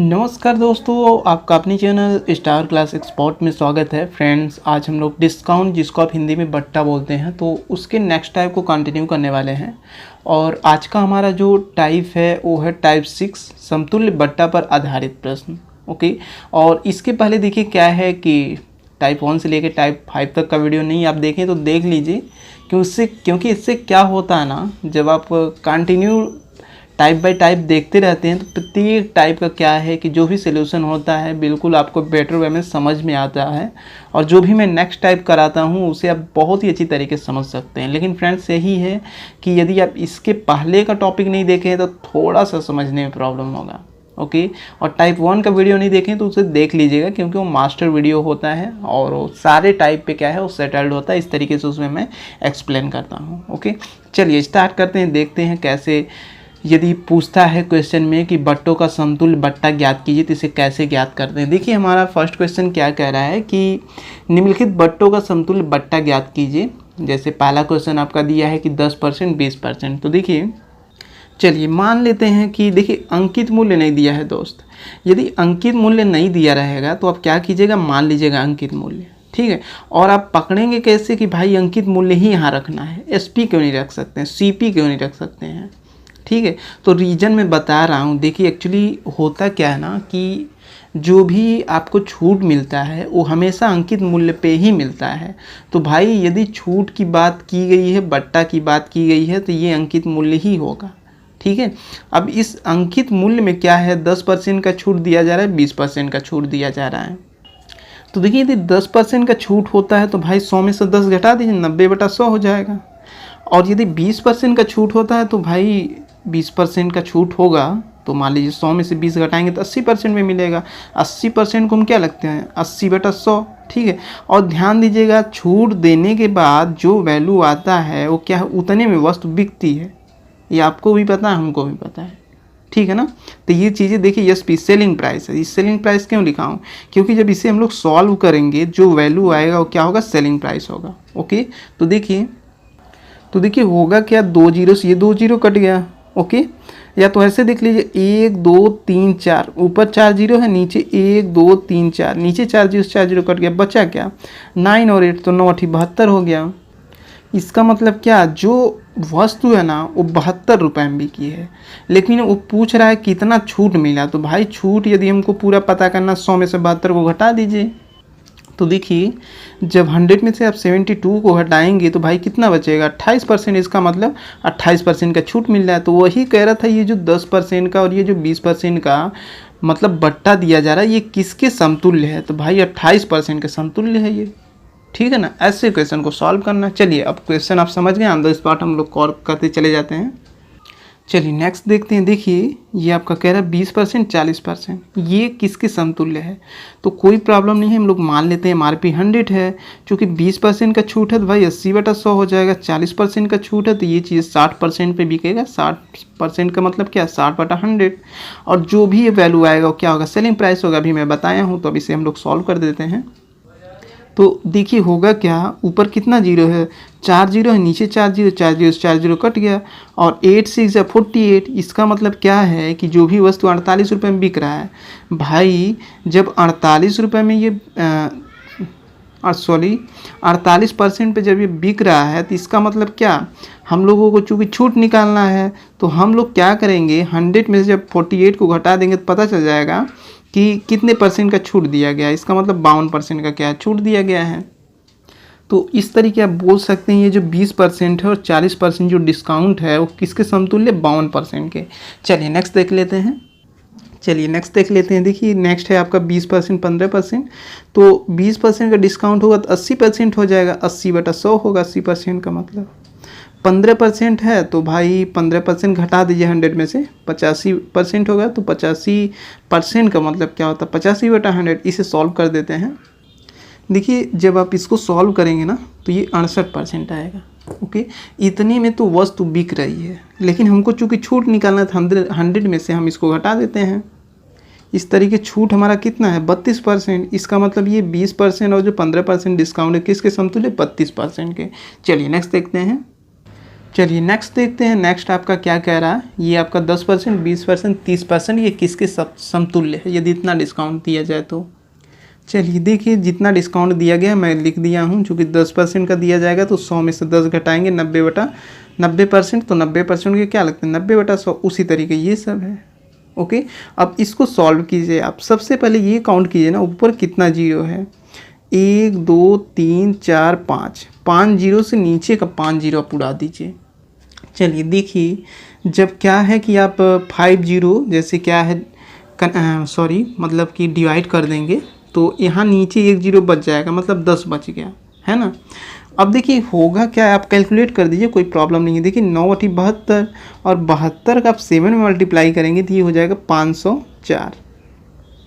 नमस्कार दोस्तों, आपका अपनी चैनल स्टार क्लास एक्सपर्ट में स्वागत है। फ्रेंड्स, आज हम लोग डिस्काउंट, जिसको आप हिंदी में बट्टा बोलते हैं, तो उसके नेक्स्ट टाइप को कंटिन्यू करने वाले हैं। और आज का हमारा जो टाइप है वो है टाइप 6, समतुल्य बट्टा पर आधारित प्रश्न। ओके, और इसके पहले देखिए क्या है कि टाइप 1 से लेकर टाइप 5 तक का वीडियो नहीं आप देखें तो देख लीजिए, क्योंकि इससे क्या होता है ना, जब आप कंटिन्यू टाइप बाय टाइप देखते रहते हैं तो प्रत्येक टाइप का क्या है कि जो भी सलूशन होता है बिल्कुल आपको बेटर वे में समझ में आता है, और जो भी मैं नेक्स्ट टाइप कराता हूँ उसे आप बहुत ही अच्छी तरीके से समझ सकते हैं। लेकिन फ्रेंड्स, यही है कि यदि आप इसके पहले का टॉपिक नहीं देखें तो थोड़ा सा समझने में प्रॉब्लम होगा। ओके, और टाइप 1 का वीडियो नहीं देखें तो उसे देख लीजिएगा, क्योंकि वो मास्टर वीडियो होता है और वो सारे टाइप पे क्या है वो सेटल्ड होता है। इस तरीके से उसमें मैं एक्सप्लेन करता हूँ। ओके, चलिए स्टार्ट करते हैं, देखते हैं कैसे। यदि पूछता है क्वेश्चन में कि बट्टों का समतुल्य बट्टा ज्ञात कीजिए तो इसे कैसे ज्ञात करते हैं। देखिए हमारा फर्स्ट क्वेश्चन क्या कह रहा है कि निम्नलिखित बट्टों का समतुल्य बट्टा ज्ञात कीजिए। जैसे पहला क्वेश्चन आपका दिया है कि 10%, 20%। तो देखिए, चलिए मान लेते हैं कि देखिए अंकित मूल्य नहीं दिया है दोस्त। यदि अंकित मूल्य नहीं दिया रहेगा तो आप क्या कीजिएगा, मान लीजिएगा अंकित मूल्य, ठीक है। और आप पकड़ेंगे कैसे कि भाई अंकित मूल्य ही यहाँ रखना है, SP क्यों नहीं रख सकते हैं, CP क्यों नहीं रख सकते हैं, ठीक है। तो रीज़न मैं बता रहा हूँ। देखिए एक्चुअली होता क्या है ना कि जो भी आपको छूट मिलता है वो हमेशा अंकित मूल्य पे ही मिलता है। तो भाई यदि छूट की बात की गई है, बट्टा की बात की गई है, तो ये अंकित मूल्य ही होगा, ठीक है। अब इस अंकित मूल्य में क्या है, 10% का छूट दिया जा रहा है, 20% का छूट दिया जा रहा है। तो देखिए यदि 10% का छूट होता है तो भाई 100 में से 10 घटा दीजिए, 90/100 हो जाएगा। और यदि 20% का छूट होता है तो भाई 20% का छूट होगा तो मान लीजिए 100 में से 20 घटाएंगे तो 80% में मिलेगा। 80% को हम क्या लगते हैं, 80/100, ठीक है। और ध्यान दीजिएगा, छूट देने के बाद जो वैल्यू आता है वो क्या है, उतने में वस्तु बिकती है। ये आपको भी पता है, हमको भी पता है, ठीक है ना। तो ये चीज़ें देखिए, SP सेलिंग प्राइस है। इस सेलिंग प्राइस क्यों लिखा हूँ, क्योंकि जब इसे हम लोग सॉल्व करेंगे जो वैल्यू आएगा वो क्या होगा, सेलिंग प्राइस होगा। ओके, तो देखिए होगा क्या, 2 जीरो से ये 2 जीरो कट गया। ओके, या तो ऐसे देख लीजिए, 1 2 3 4, ऊपर 4 जीरो है, नीचे 1 2 3 4, नीचे 4 जीरो से 4 जीरो कट गया, बचा क्या, 9 और 8, तो 9 8 72 हो गया। इसका मतलब क्या, जो वस्तु है ना वो 72 रुपये में बिकी है, लेकिन वो पूछ रहा है कितना छूट मिला। तो भाई छूट यदि हमको पूरा पता करना, 100 में से 72 को घटा दीजिए। तो देखिए जब 100 में से आप 72 को हटाएंगे तो भाई कितना बचेगा, 28%। इसका मतलब 28% का छूट मिल रहा है। तो वही कह रहा था, ये जो 10% का और ये जो 20% का मतलब बट्टा दिया जा रहा है, ये किसके समतुल्य है, तो भाई 28% के समतुल्य है ये, ठीक है ना। ऐसे क्वेश्चन को सॉल्व करना। चलिए अब क्वेश्चन आप समझ गए, ऑन द स्पॉट हम लोग सॉल्व करते चले जाते हैं। चलिए नेक्स्ट देखते हैं। देखिए ये आपका कह रहा है 20%, 40%, ये किसके समतुल्य है। तो कोई प्रॉब्लम नहीं है, हम लोग मान लेते हैं MRP 100 है। चूँकि 20% का छूट है तो भाई 80/100 हो जाएगा। 40% का छूट है तो ये चीज़ 60% पे बिकेगा। 60% का मतलब क्या, 60/100। और जो भी ये वैल्यू आएगा वो क्या होगा, सेलिंग प्राइस होगा। अभी मैं बताया हूँ, तो अब इसे हम लोग सॉल्व कर देते हैं। तो देखिए होगा क्या, ऊपर कितना जीरो है, 4 जीरो है, नीचे 4 जीरो, 4 जीरो से 4 जीरो कट गया, और 8 6 या 48। इसका मतलब क्या है कि जो भी वस्तु 48 रुपये में बिक रहा है, भाई जब 48 रुपये में ये 48% पे जब ये बिक रहा है, तो इसका मतलब क्या, हम लोगों को चूँकि छूट निकालना है, तो हम लोग क्या करेंगे, 100 में से जब 48 को घटा देंगे तो पता चल जाएगा कि कितने परसेंट का छूट दिया गया है। इसका मतलब 52% का क्या छूट दिया गया है। तो इस तरीके आप बोल सकते हैं, ये जो 20% है और 40% जो डिस्काउंट है वो किसके समतुल्य, 52% के। चलिए नेक्स्ट देख लेते हैं। देखिए नेक्स्ट है आपका 20%, 15%। तो 20% का डिस्काउंट होगा तो 80% हो जाएगा, 80/100 होगा। 80% का मतलब 15% है, तो भाई 15% घटा दीजिए 100 में से, 85% होगा। तो 85% का मतलब क्या होता है, 85/100। इसे सॉल्व कर देते हैं। देखिए जब आप इसको सॉल्व करेंगे ना तो ये 68% आएगा। ओके, इतने में तो वस्तु बिक रही है, लेकिन हमको चूँकि छूट निकालना था 100 में से, हम इसको घटा देते हैं। इस तरीके छूट हमारा कितना है, 32%। इसका मतलब ये 20% और जो 15% डिस्काउंट है किसके समतुल्य, 32% के। चलिए नेक्स्ट देखते हैं। चलिए नेक्स्ट देखते हैं। नेक्स्ट आपका क्या कह रहा है, ये आपका 10%, 20%, 30% ये किसके समतुल्य है यदि इतना डिस्काउंट दिया जाए तो। चलिए देखिए, जितना डिस्काउंट दिया गया मैं लिख दिया हूँ। चूँकि 10% का दिया जाएगा तो 100 में से 10 घटाएंगे, 90% तो 90% के क्या लगते हैं 90/100, उसी तरीके ये सब है। ओके, अब इसको सॉल्व कीजिए आप। सबसे पहले ये काउंट कीजिए ना, ऊपर कितना जीरो है, 1 2 3 4 5, 5 जीरो से नीचे का 5 जीरो आप उड़ा दीजिए। चलिए देखिए, जब क्या है कि आप 5 जीरो जैसे क्या है मतलब कि डिवाइड कर देंगे तो यहाँ नीचे 1 जीरो बच जाएगा, मतलब 10 बच गया है ना। अब देखिए होगा क्या, आप कैलकुलेट कर दीजिए, कोई प्रॉब्लम नहीं है। देखिए 9×72 और 72 का आप 7 में मल्टीप्लाई करेंगे तो ये हो जाएगा 504।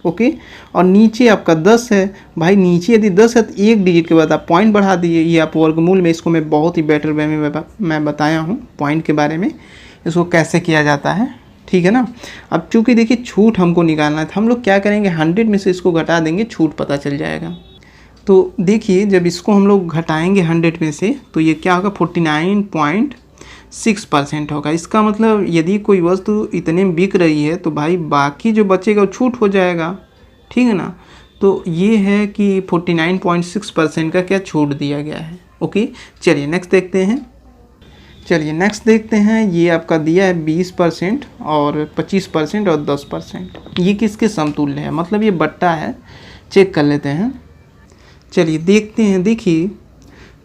ओके, और नीचे आपका 10 है भाई, नीचे यदि 10 है तो एक डिजिट के बाद आप पॉइंट बढ़ा दीजिए। ये आप वर्गमूल में, इसको मैं बहुत ही बेटर वे में मैं बताया हूँ पॉइंट के बारे में, इसको कैसे किया जाता है, ठीक है ना। अब चूँकि देखिए छूट हमको निकालना है तो हम लोग क्या करेंगे, 100 में से इसको घटा देंगे, छूट पता चल जाएगा। तो देखिए जब इसको हम लोग घटाएंगे 100 में से तो ये क्या होगा, 49.6% होगा। इसका मतलब यदि कोई वस्तु इतने में बिक रही है तो भाई बाकी जो बचेगा वो छूट हो जाएगा, ठीक है ना। तो ये है कि 49.6% का क्या छूट दिया गया है। ओके, चलिए नेक्स्ट देखते हैं। ये आपका दिया है 20% और 25% और 10%। ये किसके समतुल्य है, मतलब ये बट्टा है, चेक कर लेते हैं। चलिए देखते हैं। देखिए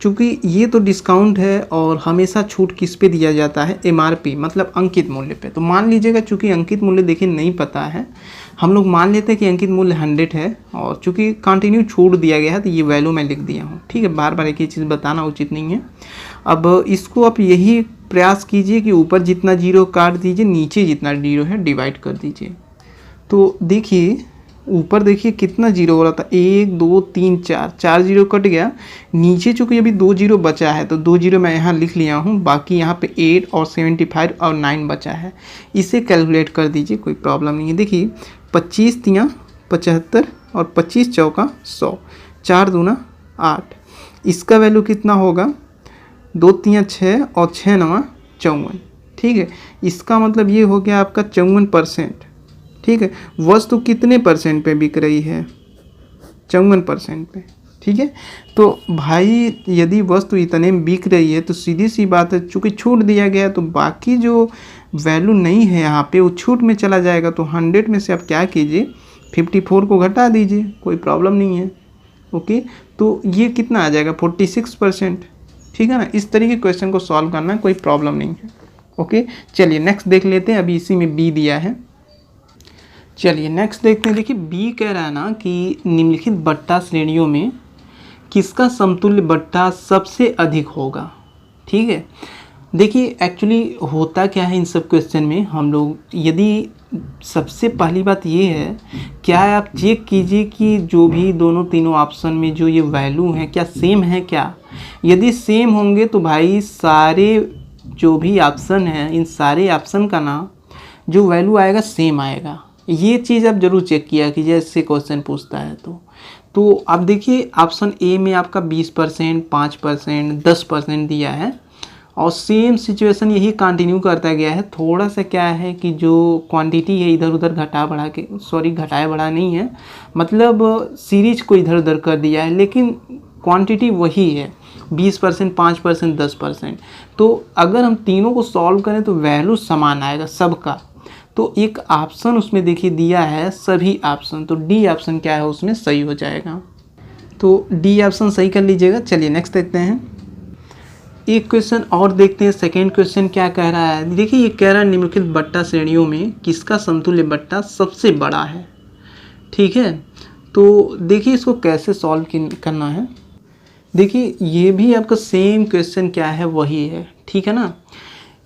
चूँकि ये तो डिस्काउंट है और हमेशा छूट किस पे दिया जाता है, MRP मतलब अंकित मूल्य पे। तो मान लीजिएगा चूँकि अंकित मूल्य देखिए नहीं पता है, हम लोग मान लेते हैं कि अंकित मूल्य 100 है और चूँकि कंटिन्यू छूट दिया गया है तो ये वैल्यू मैं लिख दिया हूँ, ठीक है। बार बार एक ही चीज़ बताना उचित नहीं है। अब इसको आप यही प्रयास कीजिए कि ऊपर जितना जीरो काट दीजिए, नीचे जितना जीरो है डिवाइड कर दीजिए। तो देखिए ऊपर देखिए कितना जीरो हो रहा था, 1 2 3 4 जीरो कट गया। नीचे चूँकि अभी 2 जीरो बचा है तो 2 जीरो मैं यहाँ लिख लिया हूँ, बाकी यहाँ पे 8 और 75 और 9 बचा है। इसे कैलकुलेट कर दीजिए, कोई प्रॉब्लम नहीं है। देखिए 25 तियाँ 75 और 25 चौका 100, 4 दूना 8, इसका वैल्यू कितना होगा, 2 तियाँ 6 और 6 9 54, ठीक है। इसका मतलब ये हो गया आपका 54%, ठीक है। वस्तु कितने परसेंट पे बिक रही है, 54% पे, ठीक है। तो भाई यदि वस्तु इतने में बिक रही है तो सीधी सी बात है, चूँकि छूट दिया गया तो बाकी जो वैल्यू नहीं है यहाँ पे वो छूट में चला जाएगा। तो 100 में से आप क्या कीजिए, 54 को घटा दीजिए, कोई प्रॉब्लम नहीं है। ओके, तो ये कितना आ जाएगा, 46%, ठीक है ना। इस तरीके के क्वेश्चन को सॉल्व करना कोई प्रॉब्लम नहीं है। ओके, चलिए नेक्स्ट देख लेते हैं। अभी इसी में बी दिया है, चलिए नेक्स्ट देखते हैं। देखिए बी कह रहा है ना कि निम्नलिखित बट्टा श्रेणियों में किसका समतुल्य बट्टा सबसे अधिक होगा, ठीक है। देखिए एक्चुअली होता क्या है इन सब क्वेश्चन में, हम लोग यदि सबसे पहली बात ये है, क्या है आप चेक कीजिए कि जो भी दोनों तीनों ऑप्शन में जो ये वैल्यू हैं क्या सेम है क्या। यदि सेम होंगे तो भाई सारे जो भी ऑप्शन हैं, इन सारे ऑप्शन का ना जो वैल्यू आएगा सेम आएगा। ये चीज़ आप जरूर चेक किया कीजिए, इससे क्वेश्चन पूछता है तो आप देखिए ऑप्शन ए में आपका 20%, 5%, 10% दिया है और सेम सिचुएशन यही कंटिन्यू करता गया है। थोड़ा सा क्या है कि जो क्वांटिटी है इधर उधर घटाया बढ़ा नहीं है, मतलब सीरीज को इधर उधर कर दिया है, लेकिन क्वांटिटी वही है 20%, 5%, 10%। तो अगर हम तीनों को सॉल्व करें तो वैल्यू समान आएगा सबका। तो एक ऑप्शन उसमें देखिए दिया है सभी ऑप्शन, तो डी ऑप्शन क्या है उसमें सही हो जाएगा। तो डी ऑप्शन सही कर लीजिएगा। चलिए नेक्स्ट देखते हैं। एक क्वेश्चन और देखते हैं। सेकेंड क्वेश्चन क्या कह रहा है, देखिए ये कह रहा है निम्नलिखित बट्टा श्रेणियों में किसका समतुल्य बट्टा सबसे बड़ा है, ठीक है। तो देखिए इसको कैसे सॉल्व करना है। देखिए ये भी आपका सेम क्वेश्चन क्या है वही है, ठीक है ना।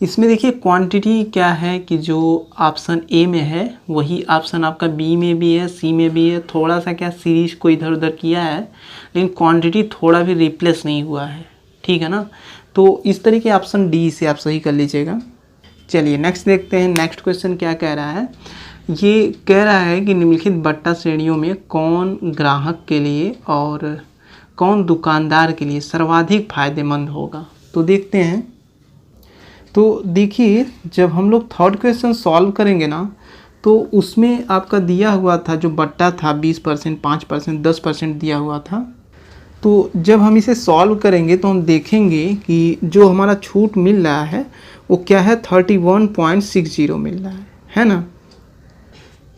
इसमें देखिए क्वांटिटी क्या है कि जो ऑप्शन ए में है वही ऑप्शन आपका बी में भी है, सी में भी है। थोड़ा सा क्या सीरीज को इधर उधर किया है, लेकिन क्वांटिटी थोड़ा भी रिप्लेस नहीं हुआ है, ठीक है ना। तो इस तरीके ऑप्शन डी से आप सही कर लीजिएगा। चलिए नेक्स्ट देखते हैं। नेक्स्ट क्वेश्चन क्या कह रहा है, ये कह रहा है कि निम्नलिखित बट्टा श्रेणियों में कौन ग्राहक के लिए और कौन दुकानदार के लिए सर्वाधिक फायदेमंद होगा। तो देखते हैं। तो देखिए जब हम लोग थर्ड क्वेश्चन सॉल्व करेंगे ना, तो उसमें आपका दिया हुआ था जो बट्टा था 20%, 5%, 10% दिया हुआ था। तो जब हम इसे सॉल्व करेंगे तो हम देखेंगे कि जो हमारा छूट मिल रहा है वो क्या है, 31.60 मिल रहा है ना।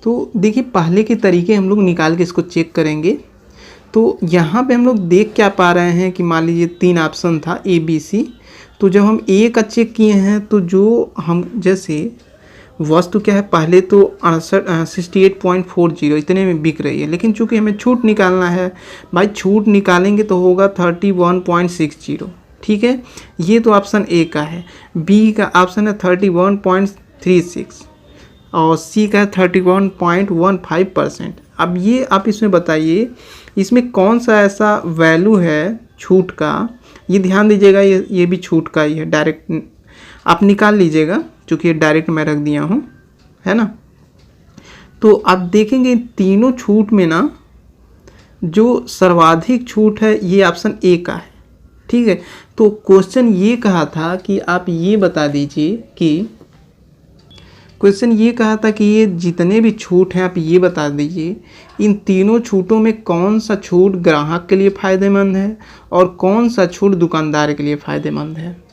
तो देखिए पहले के तरीके हम लोग निकाल के इसको चेक करेंगे। तो यहाँ पे हम लोग देख क्या पा रहे हैं कि मान लीजिए 3 ऑप्शन था ए बी सी। तो जब हम ए का चेक किए हैं तो जो हम जैसे वस्तु क्या है, पहले तो 68.40 इतने में बिक रही है, लेकिन चूंकि हमें छूट निकालना है भाई, छूट निकालेंगे तो होगा 31.60। ठीक है, ये तो ऑप्शन ए का है। बी का ऑप्शन है 31.36 और सी का है 31.15%। अब ये आप इसमें बताइए इसमें कौन सा ऐसा वैल्यू है छूट का, ये ध्यान दीजिएगा, ये भी छूट का ही है, डायरेक्ट आप निकाल लीजिएगा क्योंकि ये डायरेक्ट मैं रख दिया हूँ, है ना। तो आप देखेंगे तीनों छूट में ना जो सर्वाधिक छूट है ये ऑप्शन ए का है। ठीक है, तो क्वेश्चन ये कहा था कि आप ये बता दीजिए कि क्वेश्चन ये कहा था कि ये जितने भी छूट हैं आप ये बता दीजिए इन तीनों छूटों में कौन सा छूट ग्राहक के लिए फ़ायदेमंद है और कौन सा छूट दुकानदार के लिए फ़ायदेमंद है।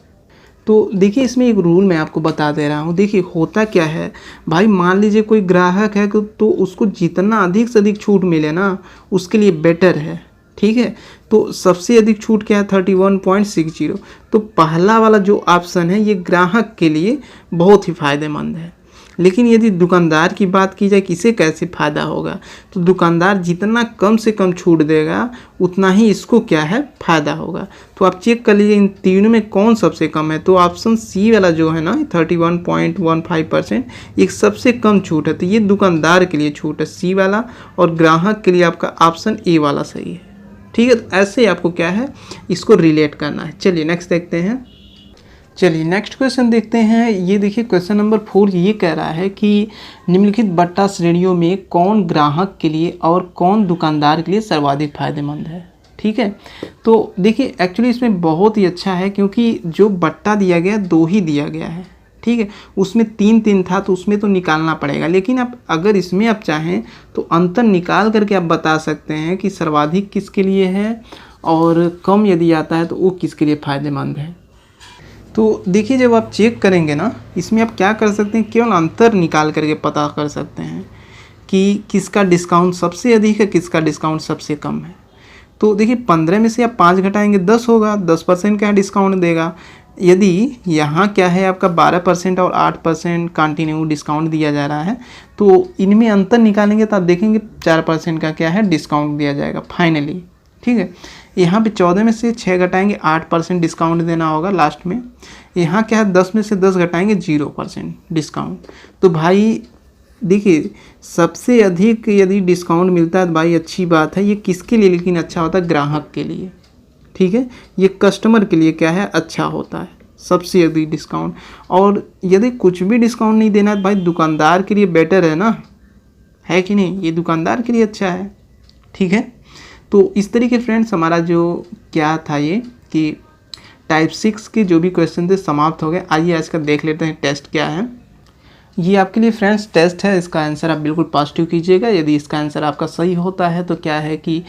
तो देखिए इसमें एक रूल मैं आपको बता दे रहा हूँ। देखिए होता क्या है भाई, मान लीजिए कोई ग्राहक है तो उसको जितना अधिक से अधिक छूट मिले ना उसके लिए बेटर है। ठीक है, तो सबसे अधिक छूट क्या है, 31.60। तो पहला वाला जो ऑप्शन है ये ग्राहक के लिए बहुत ही फ़ायदेमंद है। लेकिन यदि दुकानदार की बात की जाए किसे कैसे फ़ायदा होगा, तो दुकानदार जितना कम से कम छूट देगा उतना ही इसको क्या है फ़ायदा होगा। तो आप चेक कर लीजिए इन तीनों में कौन सबसे कम है। तो ऑप्शन सी वाला जो है ना 31.15% एक सबसे कम छूट है, तो ये दुकानदार के लिए छूट है सी वाला, और ग्राहक के लिए आपका ऑप्शन ए वाला सही है। ठीक है, तो ऐसे आपको क्या है इसको रिलेट करना है। चलिए नेक्स्ट देखते हैं। चलिए नेक्स्ट क्वेश्चन देखते हैं। ये देखिए क्वेश्चन नंबर 4 ये कह रहा है कि निम्नलिखित बट्टा श्रेणियों में कौन ग्राहक के लिए और कौन दुकानदार के लिए सर्वाधिक फायदेमंद है। ठीक है, तो देखिए एक्चुअली इसमें बहुत ही अच्छा है क्योंकि जो बट्टा दिया गया 2 ही दिया गया है। ठीक है, उसमें 3 था तो उसमें तो निकालना पड़ेगा, लेकिन आप अगर इसमें आप चाहें तो अंतर निकाल करके आप बता सकते हैं कि सर्वाधिक किसके लिए है और कम यदि आता है तो वो किसके लिए फ़ायदेमंद है। तो देखिए जब आप चेक करेंगे ना इसमें आप क्या कर सकते हैं, केवल अंतर निकाल करके पता कर सकते हैं कि किसका डिस्काउंट सबसे अधिक है, किसका डिस्काउंट सबसे कम है। तो देखिए 15 में से आप 5 घटाएंगे 10 होगा, 10% का डिस्काउंट देगा। यदि यहाँ क्या है आपका 12% और 8% कंटिन्यू डिस्काउंट दिया जा रहा है, तो इनमें अंतर निकालेंगे तो आप देखेंगे 4% का क्या है डिस्काउंट दिया जाएगा फाइनली। ठीक है, यहाँ पे 14 में से 6 घटाएंगे 8% डिस्काउंट देना होगा लास्ट में। यहाँ क्या है 10 में से 10 घटाएंगे 0% डिस्काउंट। तो भाई देखिए सबसे अधिक यदि डिस्काउंट मिलता है तो भाई अच्छी बात है। ये किसके लिए लेकिन अच्छा होता है, ग्राहक के लिए। ठीक है, ये कस्टमर के लिए क्या है अच्छा होता है सबसे अधिक डिस्काउंट। और यदि कुछ भी डिस्काउंट नहीं देना है तो भाई दुकानदार के लिए बेटर है ना, है कि नहीं, ये दुकानदार के लिए अच्छा है। ठीक है, तो इस तरीके फ्रेंड्स हमारा जो क्या था ये कि टाइप 6 के जो भी क्वेश्चन थे समाप्त हो गए। आइए आज का देख लेते हैं टेस्ट क्या है। ये आपके लिए फ्रेंड्स टेस्ट है, इसका आंसर आप बिल्कुल पॉजिटिव कीजिएगा। यदि इसका आंसर आपका सही होता है तो क्या है कि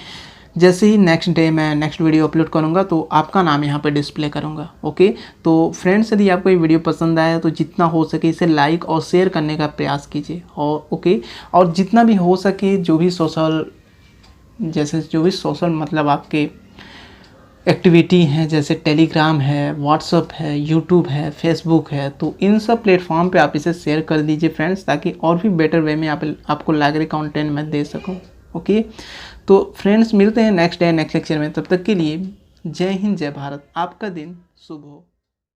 जैसे ही नेक्स्ट डे मैं नेक्स्ट वीडियो अपलोड करूंगा तो आपका नाम यहाँ पे डिस्प्ले करूंगा। ओके, तो फ्रेंड्स यदि आपको ये वीडियो पसंद आया तो जितना हो सके इसे लाइक और शेयर करने का प्रयास कीजिए। और ओके, और जितना भी हो सके जो भी सोशल मतलब आपके एक्टिविटी हैं जैसे टेलीग्राम है, व्हाट्सअप है, यूट्यूब है, फेसबुक है, तो इन सब प्लेटफॉर्म पे आप इसे शेयर कर दीजिए फ्रेंड्स, ताकि और भी बेटर वे में आपको लाइक कंटेंट मैं दे सकूं। ओके, तो फ्रेंड्स मिलते हैं नेक्स्ट डे नेक्स्ट लेक्चर में। तब तक के लिए जय हिंद, जय भारत, आपका दिन शुभ हो।